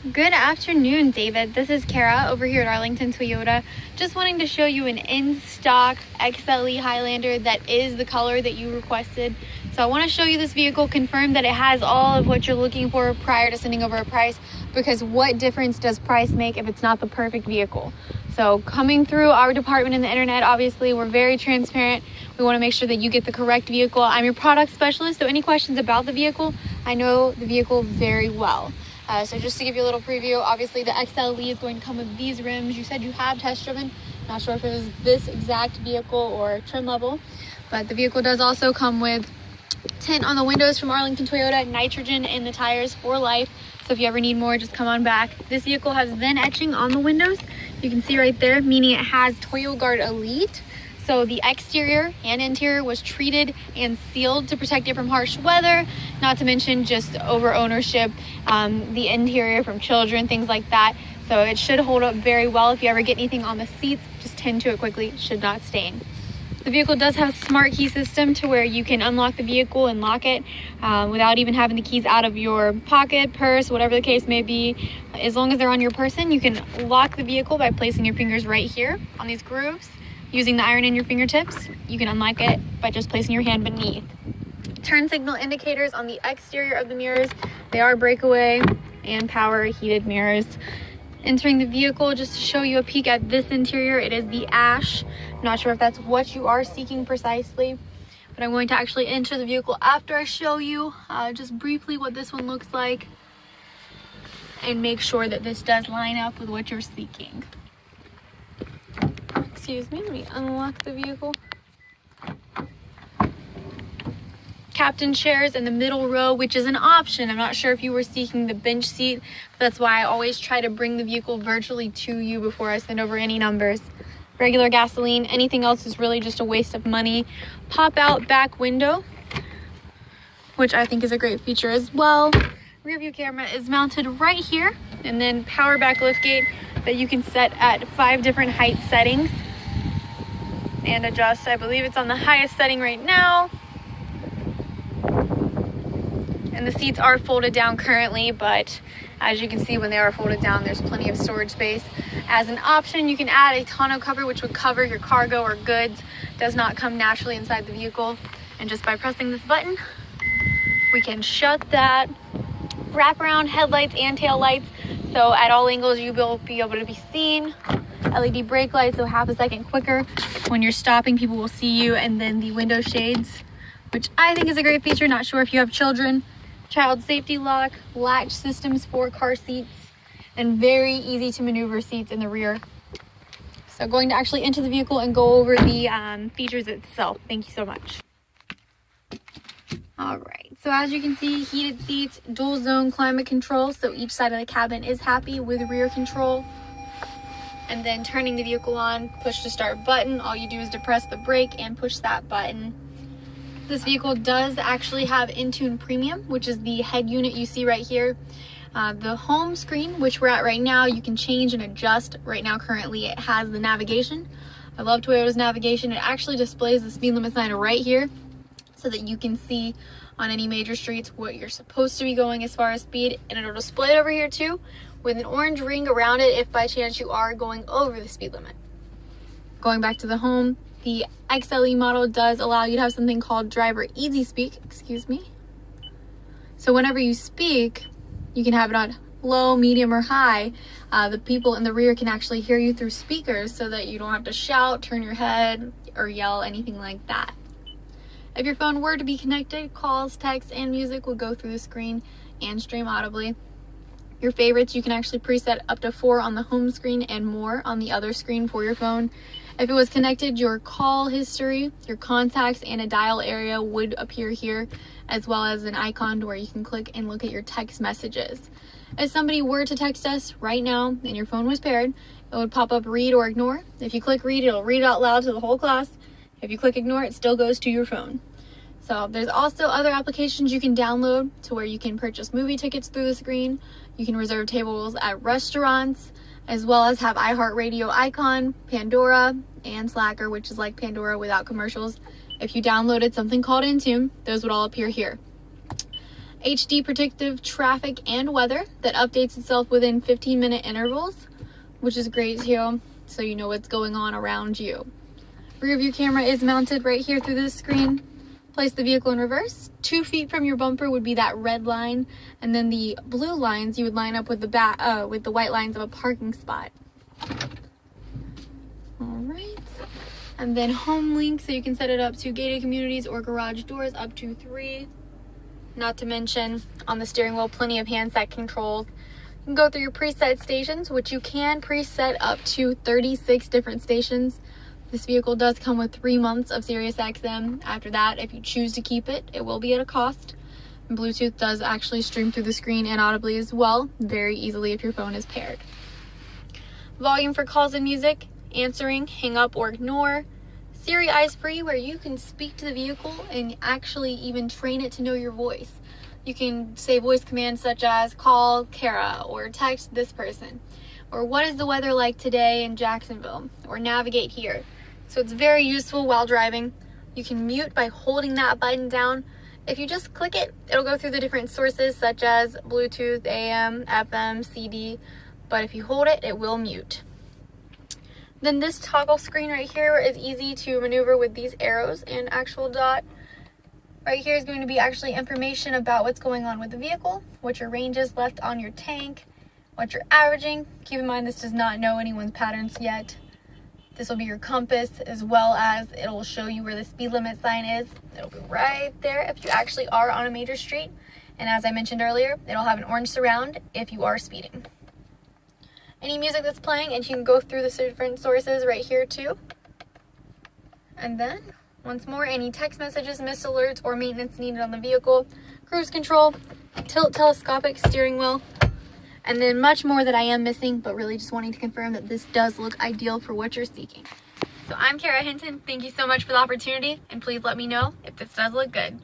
Good afternoon, David. This is Kara over here at Arlington Toyota. Just wanting to show you an in-stock XLE Highlander that is the color that you requested. So I want to show you this vehicle, confirm that it has all of what you're looking for prior to sending over a price, because what difference does price make if it's not the perfect vehicle? So coming through our department in the internet, obviously we're very transparent. We want to make sure that you get the correct vehicle. I'm your product specialist, so any questions about the vehicle, I know the vehicle very well. So just to give you a little preview, obviously the XLE is going to come with these rims. You said you have test driven. Not sure if it was this exact vehicle or trim level, but the vehicle does also come with tint on the windows from Arlington Toyota, nitrogen in the tires for life. So if you ever need more, just come on back. This vehicle has VIN etching on the windows. You can see right there, meaning it has ToyoGuard Elite. So the exterior and interior was treated and sealed to protect it from harsh weather, not to mention just over ownership, the interior from children, things like that. So it should hold up very well. If you ever get anything on the seats, just tend to it quickly. It should not stain. The vehicle does have a smart key system to where you can unlock the vehicle and lock it without even having the keys out of your pocket, purse, whatever the case may be. As long as they're on your person, you can lock the vehicle by placing your fingers right here on these grooves. Using the iron in your fingertips, you can unlock it by just placing your hand beneath. Turn signal indicators on the exterior of the mirrors. They are breakaway and power heated mirrors. Entering the vehicle, just to show you a peek at this interior, it is the ash. I'm not sure if that's what you are seeking precisely, but I'm going to actually enter the vehicle after I show you just briefly what this one looks like and make sure that this does line up with what you're seeking. Excuse me, let me unlock the vehicle. Captain chairs in the middle row, which is an option. I'm not sure if you were seeking the bench seat, but that's why I always try to bring the vehicle virtually to you before I send over any numbers. Regular gasoline, anything else is really just a waste of money. Pop out back window, which I think is a great feature as well. Rear view camera is mounted right here, and then power back liftgate that you can set at 5 different height settings and adjust. I believe it's on the highest setting right now. And the seats are folded down currently, but as you can see, when they are folded down, there's plenty of storage space. As an option, you can add a tonneau cover, which would cover your cargo or goods. Does not come naturally inside the vehicle. And just by pressing this button, we can shut that. Wrap around headlights and tail lights, so at all angles you will be able to be seen. LED brake lights, so half a second quicker. When you're stopping, people will see you. And then the window shades, which I think is a great feature. Not sure if you have children. Child safety lock, latch systems for car seats, and very easy to maneuver seats in the rear. So going to actually enter the vehicle and go over the features itself. Thank you so much. All right, so as you can see, heated seats, dual zone climate control, so each side of the cabin is happy with rear control. And then turning the vehicle on, push to start button. All you do is depress the brake and push that button. This vehicle does actually have Intune Premium, which is the head unit you see right here. The home screen, which we're at right now, you can change and adjust. Right now, currently, it has the navigation. I love Toyota's navigation. It actually displays the speed limit sign right here so that you can see on any major streets what you're supposed to be going as far as speed. And it'll display it over here too with an orange ring around it if by chance you are going over the speed limit. Going back to the home, the XLE model does allow you to have something called Driver Easy Speak, So whenever you speak, you can have it on low, medium, or high. The people in the rear can actually hear you through speakers so that you don't have to shout, turn your head, or yell, anything like that. If your phone were to be connected, calls, texts, and music would go through the screen and stream audibly. Your favorites, you can actually preset up to 4 on the home screen and more on the other screen for your phone. If it was connected, your call history, your contacts, and a dial area would appear here, as well as an icon where you can click and look at your text messages. If somebody were to text us right now and your phone was paired, it would pop up read or ignore. If you click read, it'll read it out loud to the whole class. If you click ignore, it still goes to your phone. So there's also other applications you can download to where you can purchase movie tickets through the screen. You can reserve tables at restaurants, as well as have iHeartRadio icon, Pandora, and Slacker, which is like Pandora without commercials. If you downloaded something called Intune, those would all appear here. HD predictive traffic and weather that updates itself within 15-minute intervals, which is great too, so you know what's going on around you. Rear view camera is mounted right here through this screen. Place the vehicle in reverse. 2 feet from your bumper would be that red line, and then the blue lines you would line up with the white lines of a parking spot. All right. And then home link, so you can set it up to gated communities or garage doors up to 3. Not to mention, on the steering wheel, plenty of handset controls. You can go through your preset stations, which you can preset up to 36 different stations. This vehicle does come with 3 months of Sirius XM. After that, if you choose to keep it, it will be at a cost. And Bluetooth does actually stream through the screen and audibly as well, very easily if your phone is paired. Volume for calls and music, answering, hang up or ignore. Siri Eyes Free, where you can speak to the vehicle and actually even train it to know your voice. You can say voice commands such as call Kara or text this person, or what is the weather like today in Jacksonville, or navigate here. So it's very useful while driving. You can mute by holding that button down. If you just click it, it'll go through the different sources such as Bluetooth, AM, FM, CD, but if you hold it, it will mute. Then this toggle screen right here is easy to maneuver with these arrows and actual dot. Right here is going to be actually information about what's going on with the vehicle, what your range is left on your tank, what you're averaging. Keep in mind this does not know anyone's patterns yet. This will be your compass, as well as it'll show you where the speed limit sign is. It'll be right there if you actually are on a major street. And as I mentioned earlier, it'll have an orange surround if you are speeding. Any music that's playing, and you can go through the different sources right here too. And then, once more, any text messages, missed alerts, or maintenance needed on the vehicle, cruise control, tilt telescopic steering wheel, and then much more that I am missing, but really just wanting to confirm that this does look ideal for what you're seeking. So I'm Kara Hinton. Thank you so much for the opportunity, and please let me know if this does look good.